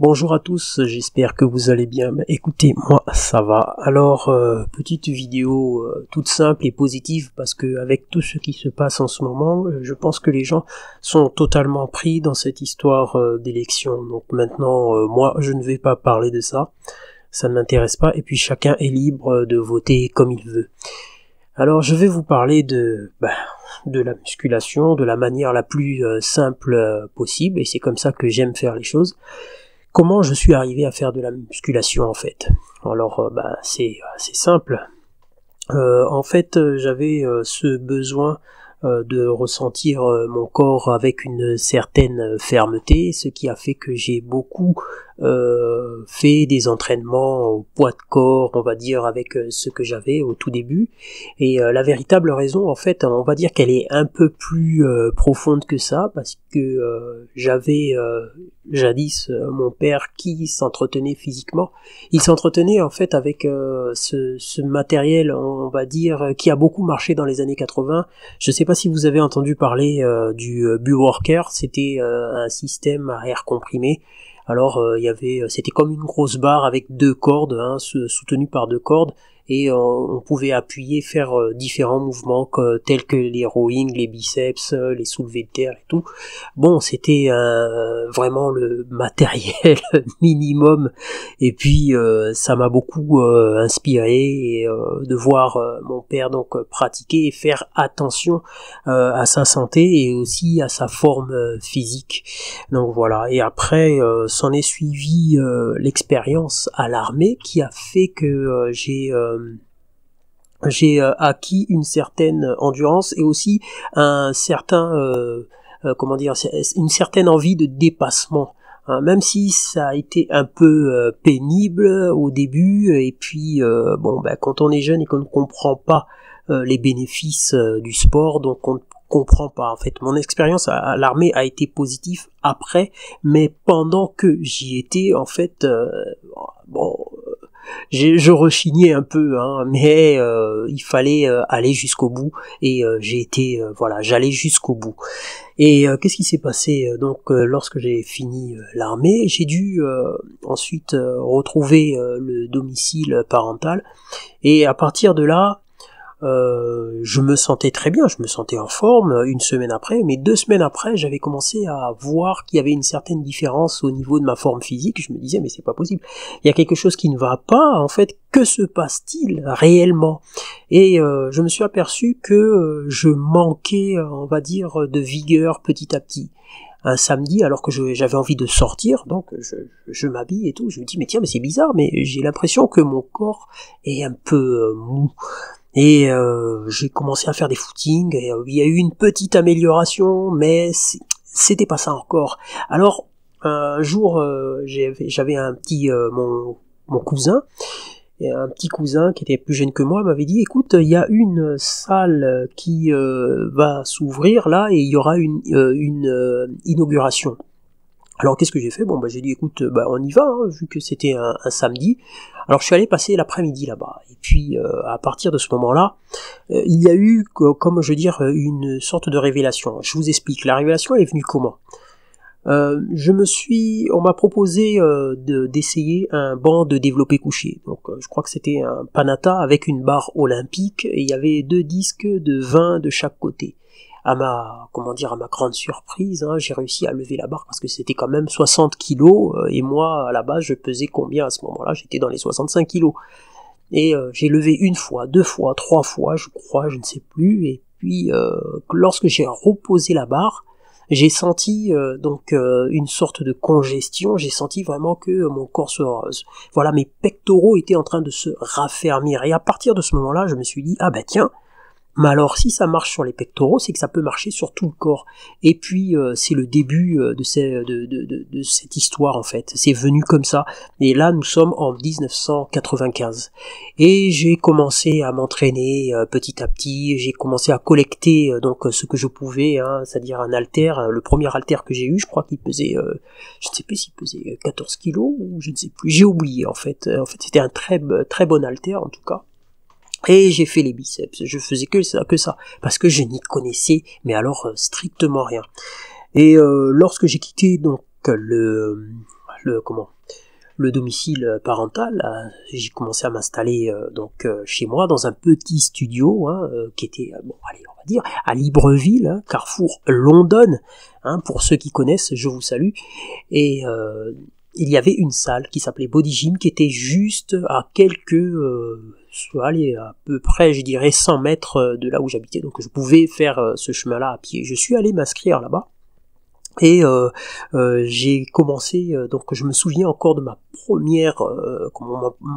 Bonjour à tous, j'espère que vous allez bien. Écoutez, moi ça va. Alors, petite vidéo toute simple et positive parce que avec tout ce qui se passe en ce moment, je pense que les gens sont totalement pris dans cette histoire d'élection. Donc maintenant, moi je ne vais pas parler de ça, ça ne m'intéresse pas et puis chacun est libre de voter comme il veut. Alors je vais vous parler de la musculation, de la manière la plus simple possible et c'est comme ça que j'aime faire les choses. Comment je suis arrivé à faire de la musculation en fait? Alors c'est simple. En fait j'avais ce besoin de ressentir mon corps avec une certaine fermeté, ce qui a fait que j'ai beaucoup fait des entraînements au poids de corps, on va dire, avec ce que j'avais au tout début. Et la véritable raison, en fait, on va dire qu'elle est un peu plus profonde que ça, parce que j'avais jadis mon père qui s'entretenait physiquement. Il s'entretenait en fait avec ce matériel, on va dire, qui a beaucoup marché dans les années 80. Je ne sais pas si vous avez entendu parler du Bullworker, c'était un système à air comprimé. Alors c'était comme une grosse barre avec deux cordes, soutenues par deux cordes, et on pouvait appuyer, faire différents mouvements tels que les rowing, les biceps, les soulevés de terre et tout. Bon, c'était vraiment le matériel minimum, et puis ça m'a beaucoup inspiré de voir mon père donc pratiquer et faire attention à sa santé et aussi à sa forme physique. Donc voilà, et après s'en est suivi l'expérience à l'armée qui a fait que j'ai acquis une certaine endurance et aussi un certain une certaine envie de dépassement. Même si ça a été un peu pénible au début, et puis quand on est jeune et qu'on ne comprend pas les bénéfices du sport, donc on ne comprend pas. En fait, mon expérience à l'armée a été positive après, mais pendant que j'y étais, en fait, je rechignais un peu, mais il fallait aller jusqu'au bout, et j'allais jusqu'au bout. Et qu'est-ce qui s'est passé donc lorsque j'ai fini l'armée? J'ai dû ensuite retrouver le domicile parental, et à partir de là, je me sentais très bien, je me sentais en forme une semaine après, mais 2 semaines après, j'avais commencé à voir qu'il y avait une certaine différence au niveau de ma forme physique. Je me disais, mais c'est pas possible, il y a quelque chose qui ne va pas, en fait, que se passe-t-il réellement? Et je me suis aperçu que je manquais, on va dire, de vigueur petit à petit. Un samedi, alors que j'avais envie de sortir, donc je m'habille et tout, je me dis, mais tiens, mais c'est bizarre, mais j'ai l'impression que mon corps est un peu mou. Et j'ai commencé à faire des footings, et il y a eu une petite amélioration, mais c'était pas ça encore. Alors un jour j'avais un petit mon cousin, et un petit cousin qui était plus jeune que moi m'avait dit, écoute, il y a une salle qui va s'ouvrir là, et il y aura une inauguration. Alors qu'est-ce que j'ai fait? J'ai dit, écoute, on y va, vu que c'était un samedi. Alors je suis allé passer l'après-midi là-bas, et puis à partir de ce moment-là, il y a eu, comme je veux dire, une sorte de révélation. Je vous explique, la révélation elle est venue comment? On m'a proposé d'essayer un banc de développé couché. Donc je crois que c'était un Panatta avec une barre olympique, et il y avait 2 disques de 20 de chaque côté. À ma grande surprise, j'ai réussi à lever la barre parce que c'était quand même 60 kilos, et moi, à la base, je pesais combien à ce moment-là? J'étais dans les 65 kilos. Et j'ai levé 1 fois, 2 fois, 3 fois, je crois, je ne sais plus, et puis lorsque j'ai reposé la barre, j'ai senti une sorte de congestion, j'ai senti vraiment que mon corps mes pectoraux étaient en train de se raffermir, et à partir de ce moment-là, je me suis dit, tiens, mais alors si ça marche sur les pectoraux, c'est que ça peut marcher sur tout le corps. Et puis c'est le début de cette histoire en fait. C'est venu comme ça. Et là nous sommes en 1995. Et j'ai commencé à m'entraîner petit à petit. J'ai commencé à collecter ce que je pouvais, c'est-à-dire un haltère. Le premier haltère que j'ai eu, je crois qu'il pesait, je ne sais plus s'il pesait 14 kilos ou je ne sais plus. J'ai oublié en fait. En fait c'était un très bon haltère en tout cas. Et j'ai fait les biceps, je faisais que ça, parce que je n'y connaissais, mais alors strictement rien. Et lorsque j'ai quitté donc le domicile parental. J'ai commencé à m'installer chez moi dans un petit studio qui était on va dire à Libreville, Carrefour London, pour ceux qui connaissent, je vous salue. Et il y avait une salle qui s'appelait Body Gym qui était juste à à peu près, je dirais 100 mètres de là où j'habitais, donc je pouvais faire ce chemin-là à pied. Je suis allé m'inscrire là-bas. Et j'ai commencé, donc je me souviens encore de ma première,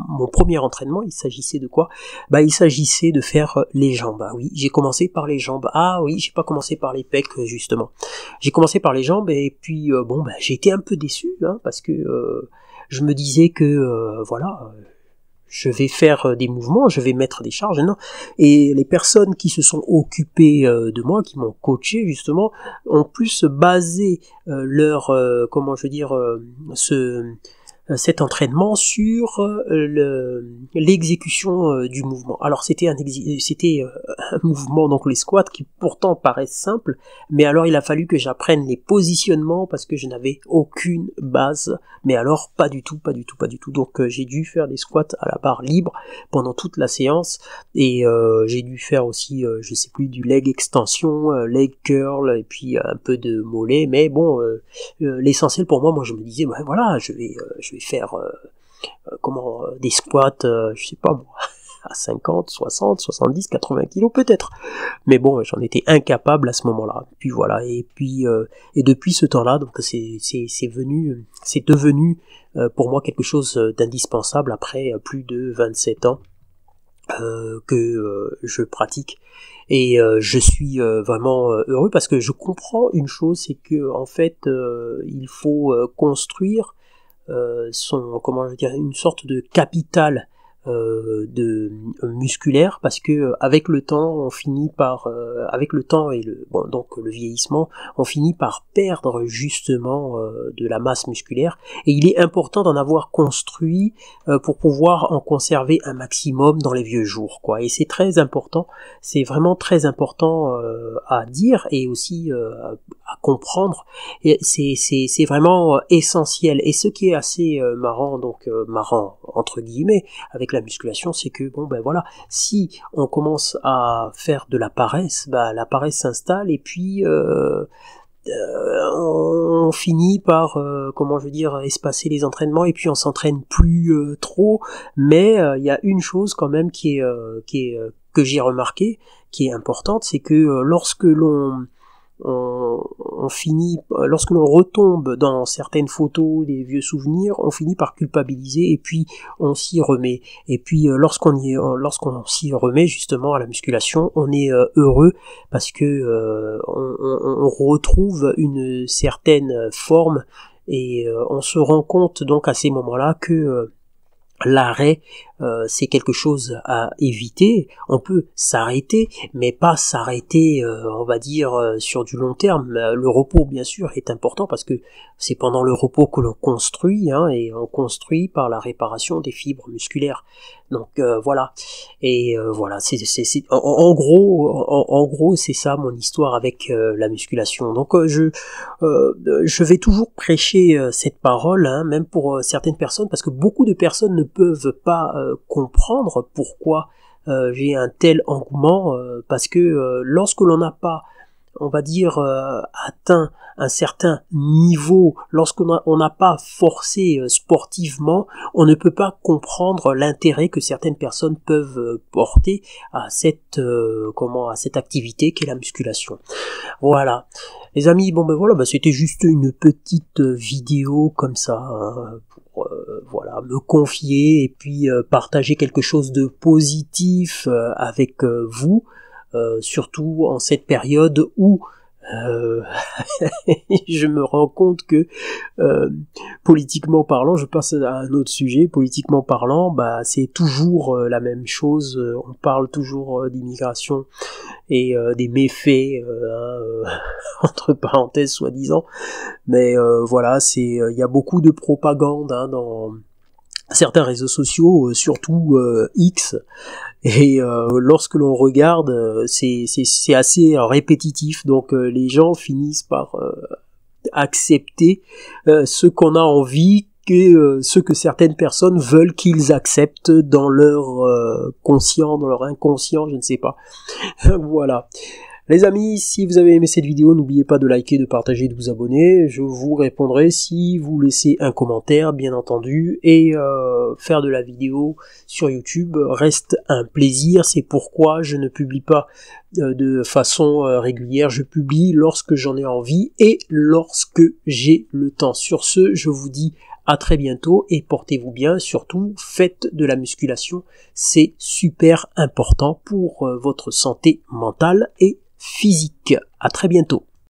mon premier entraînement. Il s'agissait de quoi? Il s'agissait de faire les jambes. Ah oui, j'ai commencé par les jambes. Ah oui, j'ai pas commencé par les pecs justement. J'ai commencé par les jambes et puis j'ai été un peu déçu parce que je me disais que je vais faire des mouvements, je vais mettre des charges, non. Et les personnes qui se sont occupées de moi, qui m'ont coaché justement, ont plus basé cet entraînement sur l'exécution du mouvement. Alors c'était un mouvement, donc les squats, qui pourtant paraissent simples, mais alors il a fallu que j'apprenne les positionnements parce que je n'avais aucune base, mais alors pas du tout. Donc j'ai dû faire des squats à la barre libre pendant toute la séance, et j'ai dû faire aussi, je sais plus, du leg extension, leg curl, et puis un peu de mollet, mais bon, l'essentiel pour moi je me disais, je vais faire des squats, je sais pas moi, à 50, 60, 70, 80 kilos peut-être. Mais bon, j'en étais incapable à ce moment-là. Puis voilà, et depuis ce temps-là, donc c'est devenu pour moi quelque chose d'indispensable après plus de 27 ans que je pratique. Et je suis vraiment heureux parce que je comprends une chose, c'est que en fait il faut construire une sorte de capital musculaire, parce que avec le temps on finit par avec le temps et le vieillissement, on finit par perdre justement de la masse musculaire, et il est important d'en avoir construit pour pouvoir en conserver un maximum dans les vieux jours, quoi. Et c'est très important, c'est vraiment très important à dire et aussi à comprendre, et c'est vraiment essentiel. Et ce qui est assez marrant entre guillemets avec la musculation, c'est que si on commence à faire de la paresse, la paresse s'installe, et puis on finit par espacer les entraînements, et puis on s'entraîne plus trop. Mais il y a une chose quand même qui est que j'ai remarqué, qui est importante, c'est que lorsque l'on retombe dans certaines photos, des vieux souvenirs, on finit par culpabiliser, et puis on s'y remet. Et puis lorsqu'on s'y remet justement à la musculation, on est heureux parce que on retrouve une certaine forme, et on se rend compte donc à ces moments-là que l'arrêt, c'est quelque chose à éviter. On peut s'arrêter, mais pas s'arrêter, sur du long terme. Le repos, bien sûr, est important, parce que c'est pendant le repos que l'on construit, et on construit par la réparation des fibres musculaires. Donc voilà. Et voilà, en gros, c'est ça mon histoire avec la musculation. Donc je vais toujours prêcher cette parole, même pour certaines personnes, parce que beaucoup de personnes ne peuvent pas comprendre pourquoi j'ai un tel engouement, parce que lorsque l'on n'a pas, on va dire, atteint un certain niveau, lorsqu'on n'a pas forcé sportivement, on ne peut pas comprendre l'intérêt que certaines personnes peuvent porter à cette activité qu'est la musculation. Voilà. Les amis, c'était juste une petite vidéo comme ça, pour me confier, et puis partager quelque chose de positif avec vous, surtout en cette période où je me rends compte que politiquement parlant, je passe à un autre sujet, politiquement parlant, c'est toujours la même chose. On parle toujours d'immigration et des méfaits entre parenthèses soi-disant, mais il y a beaucoup de propagande dans certains réseaux sociaux, surtout X, et lorsque l'on regarde, c'est assez répétitif, donc les gens finissent par accepter ce qu'on a envie ce que certaines personnes veulent qu'ils acceptent dans leur conscient, dans leur inconscient, je ne sais pas. Voilà. Les amis, si vous avez aimé cette vidéo, n'oubliez pas de liker, de partager, de vous abonner. Je vous répondrai si vous laissez un commentaire, bien entendu. Et faire de la vidéo sur YouTube reste un plaisir. C'est pourquoi je ne publie pas de façon régulière. Je publie lorsque j'en ai envie et lorsque j'ai le temps. Sur ce, je vous dis à très bientôt et portez-vous bien. Surtout, faites de la musculation. C'est super important pour votre santé mentale et physique. À très bientôt.